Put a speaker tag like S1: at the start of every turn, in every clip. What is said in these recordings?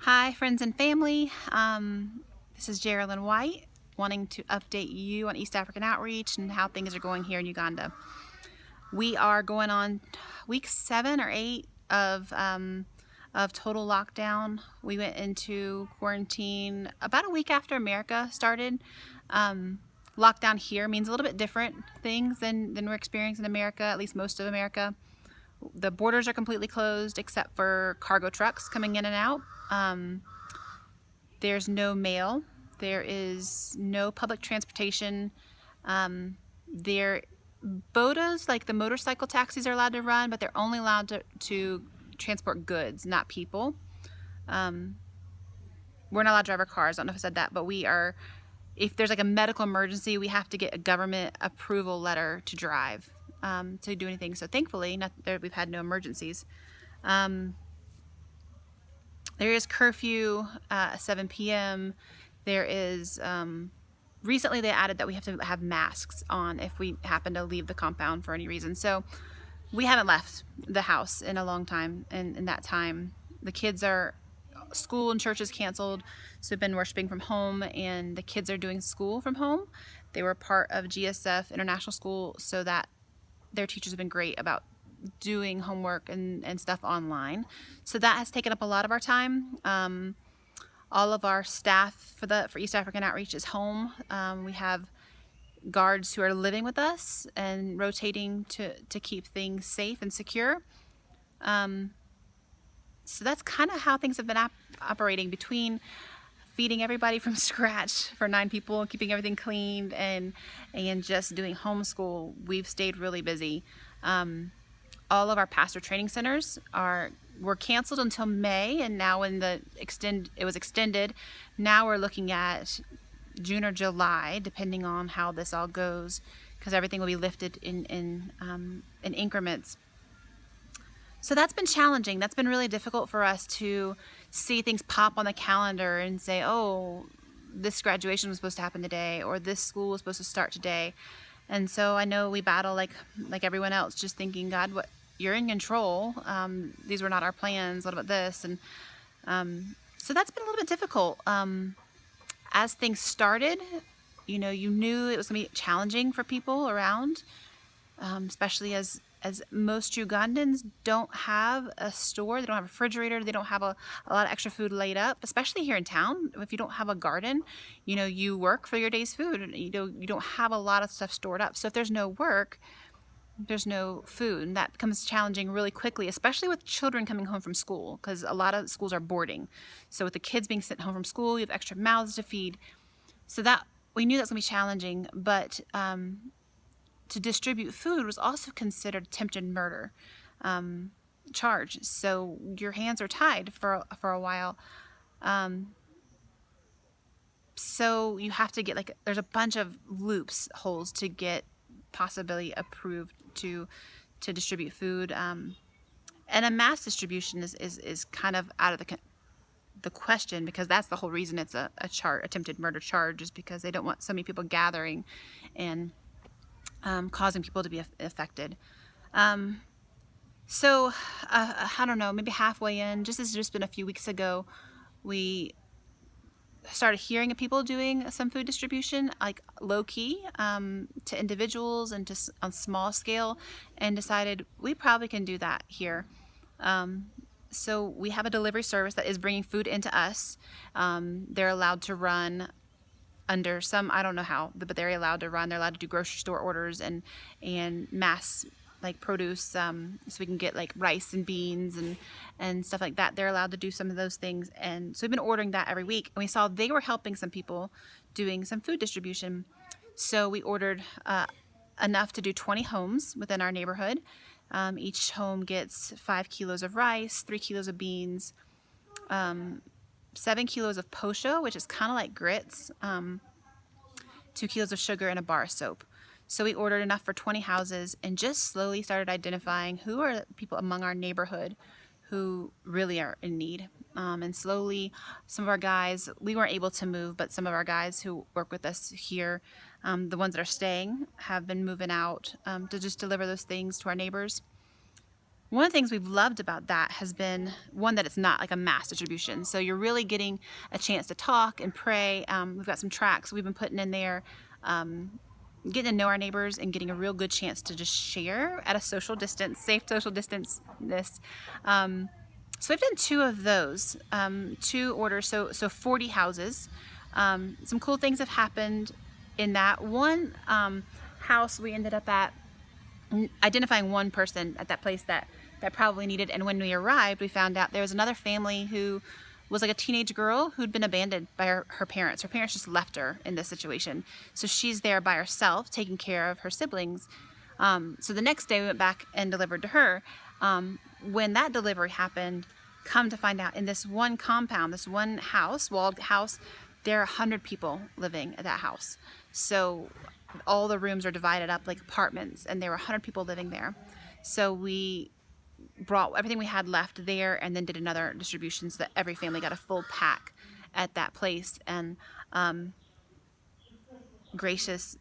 S1: Hi friends and family, this is Geraldine White wanting to update you on East African Outreach and how things are going here in Uganda. We are going on week 7 or 8 of total lockdown. We went into quarantine about a week after America started. Lockdown here means a little bit different things than we're experiencing in America, at least most of America. The borders are completely closed except for cargo trucks coming in and out. There's no mail. There is no public transportation. Bodas, like the motorcycle taxis, are allowed to run, but they're only allowed to transport goods, not people. We're not allowed to drive our cars. I don't know if I said that, but we are. If there's like a medical emergency, we have to get a government approval letter to drive, to do anything. So thankfully, we've had no emergencies. There is curfew at 7 p.m. There is, recently they added that we have to have masks on if we happen to leave the compound for any reason. So we haven't left the house in a long time, and in that time, the kids are, school and church is canceled, so we've been worshiping from home, and the kids are doing school from home. They were part of GSF International School, so that their teachers have been great about doing homework and stuff online. So that has taken up a lot of our time. All of our staff for East African Outreach is home. We have guards who are living with us and rotating to keep things safe and secure. So that's kind of how things have been operating, between feeding everybody from scratch for 9 people, keeping everything cleaned, and just doing homeschool. We've stayed really busy. All of our pastor training centers were canceled until May, and now when it was extended, now we're looking at June or July, depending on how this all goes, because everything will be lifted in increments. So that's been challenging. That's been really difficult for us to see things pop on the calendar and say, oh, this graduation was supposed to happen today, or this school was supposed to start today. And so I know we battle like everyone else, just thinking, God, what, you're in control. These were not our plans. What about this? And so that's been a little bit difficult. As things started, you knew it was going to be challenging for people around, especially as most Ugandans don't have a store, they don't have a refrigerator, they don't have a lot of extra food laid up, especially here in town. If you don't have a garden, you work for your day's food, and you don't have a lot of stuff stored up. So if there's no work, there's no food, and that becomes challenging really quickly, especially with children coming home from school, because a lot of schools are boarding. So with the kids being sent home from school, you have extra mouths to feed. So that we knew that's going to be challenging, but to distribute food was also considered attempted murder charge. So your hands are tied for a while. So you have to get there's a bunch of holes to get possibly approved to distribute food. And a mass distribution is kind of out of the question, because that's the whole reason it's a attempted murder charge, is because they don't want so many people gathering and causing people to be affected. So I don't know, maybe halfway in, this has just been a few weeks ago, we started hearing of people doing some food distribution, like low-key, to individuals and on small scale, and decided we probably can do that here. So we have a delivery service that is bringing food into us. They're allowed to run under some, I don't know how, but they're allowed to run. They're allowed to do grocery store orders and mass produce, so we can get rice and beans and stuff like that. They're allowed to do some of those things, and so we've been ordering that every week. And we saw they were helping some people doing some food distribution, so we ordered enough to do 20 homes within our neighborhood. Each home gets 5 kilos of rice, 3 kilos of beans, 7 kilos of posho, which is kind of like grits, 2 kilos of sugar, and a bar of soap. So we ordered enough for 20 houses, and just slowly started identifying who are people among our neighborhood who really are in need. And slowly, some of our guys, we weren't able to move, but some of our guys who work with us here, the ones that are staying, have been moving out to just deliver those things to our neighbors. One of the things we've loved about that has been, one, that it's not like a mass distribution. So you're really getting a chance to talk and pray. We've got some tracks we've been putting in there, getting to know our neighbors and getting a real good chance to just share at a social distance, safe social distance. So we've done 2 of those, 2 orders, so 40 houses. Some cool things have happened in that. One house we ended up at, identifying one person at that place that probably needed, and when we arrived we found out there was another family who was like a teenage girl who'd been abandoned by her parents. Her parents just left her in this situation, so she's there by herself taking care of her siblings. So the next day we went back and delivered to her. When that delivery happened, come to find out, in this one compound, this one house, walled house, there are 100 people living at that house. So all the rooms are divided up like apartments, and there were 100 people living there. So we brought everything we had left there and then did another distribution so that every family got a full pack at that place. And Gracious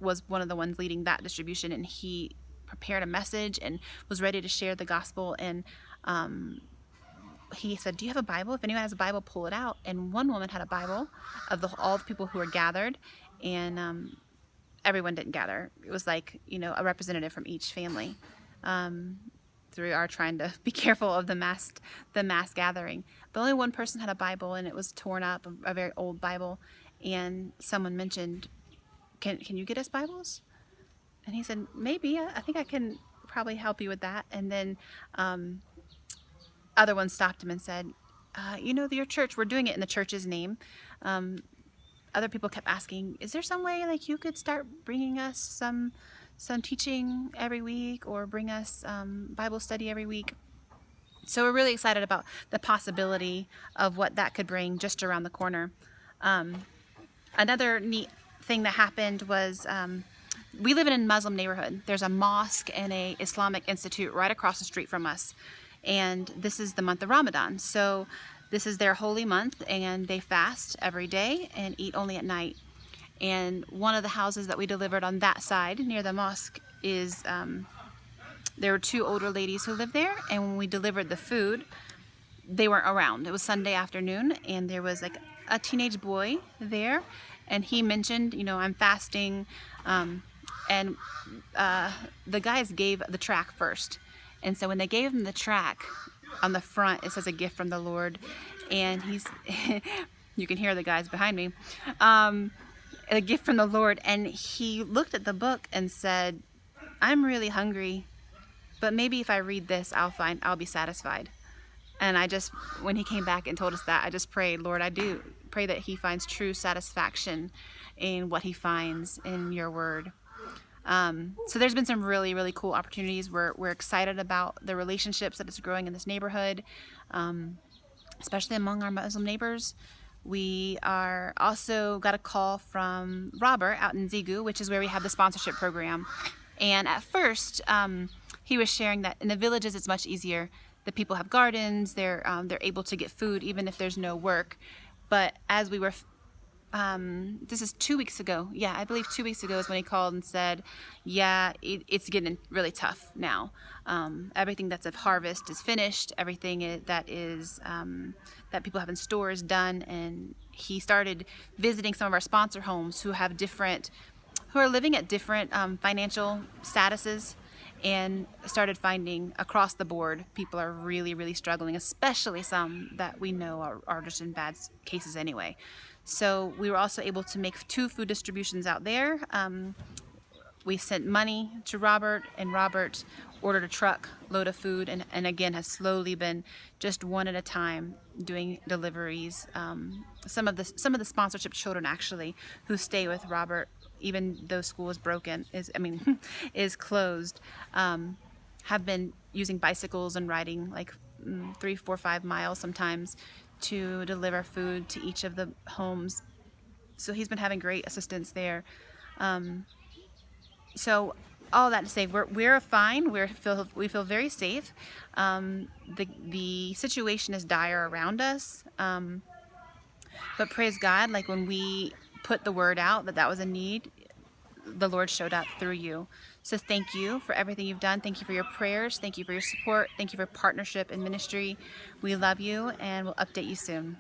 S1: was one of the ones leading that distribution, and he prepared a message and was ready to share the gospel. And he said, "Do you have a Bible? If anyone has a Bible, pull it out." And one woman had a Bible of all the people who were gathered, and everyone didn't gather. It was like, a representative from each family, through our trying to be careful of the mass gathering. But only one person had a Bible, and it was torn up, a very old Bible. And someone mentioned, can you get us Bibles? And he said, maybe, I think I can probably help you with that. And then other ones stopped him and said, your church, we're doing it in the church's name. Other people kept asking, is there some way like you could start bringing us some teaching every week, or bring us Bible study every week? So we're really excited about the possibility of what that could bring just around the corner. Another neat thing that happened was, we live in a Muslim neighborhood. There's a mosque and a Islamic institute right across the street from us. And this is the month of Ramadan. So this is their holy month, and they fast every day and eat only at night. And one of the houses that we delivered on that side near the mosque is, there were 2 older ladies who lived there, and when we delivered the food, they weren't around. It was Sunday afternoon, and there was like a teenage boy there, and he mentioned, I'm fasting, and the guys gave the track first. And so when they gave him the track, on the front it says a gift from the Lord, and he's you can hear the guys behind me, a gift from the Lord, and he looked at the book and said, I'm really hungry, but maybe if I read this I'll be satisfied. And when he came back and told us that, I just prayed, Lord, I do pray that he finds true satisfaction in what he finds in your word. So there's been some really, really cool opportunities. We're excited about the relationships that is growing in this neighborhood, especially among our Muslim neighbors. We are also got a call from Robert out in Zigu, which is where we have the sponsorship program. And at first, he was sharing that in the villages it's much easier. The people have gardens. They're able to get food even if there's no work. But as we were this is 2 weeks ago. Yeah, I believe 2 weeks ago is when he called and said, yeah, it's getting really tough now. Everything that's of harvest is finished. Everything that people have in store is done. And he started visiting some of our sponsor homes who are living at different financial statuses, and started finding across the board people are really, really struggling, especially some that we know are just in bad cases anyway. So we were also able to make 2 food distributions out there. We sent money to Robert, and Robert ordered a truck load of food, and again has slowly been just one at a time doing deliveries. Some of the sponsorship children actually who stay with Robert, even though school is is closed, have been using bicycles and riding like 3, 4, 5 miles sometimes to deliver food to each of the homes. So he's been having great assistance there. So all that to say, we're fine. We feel very safe. The situation is dire around us, but praise God, like when we put the word out that was a need, the Lord showed up through you. So thank you for everything you've done. Thank you for your prayers. Thank you for your support. Thank you for partnership and ministry. We love you, and we'll update you soon.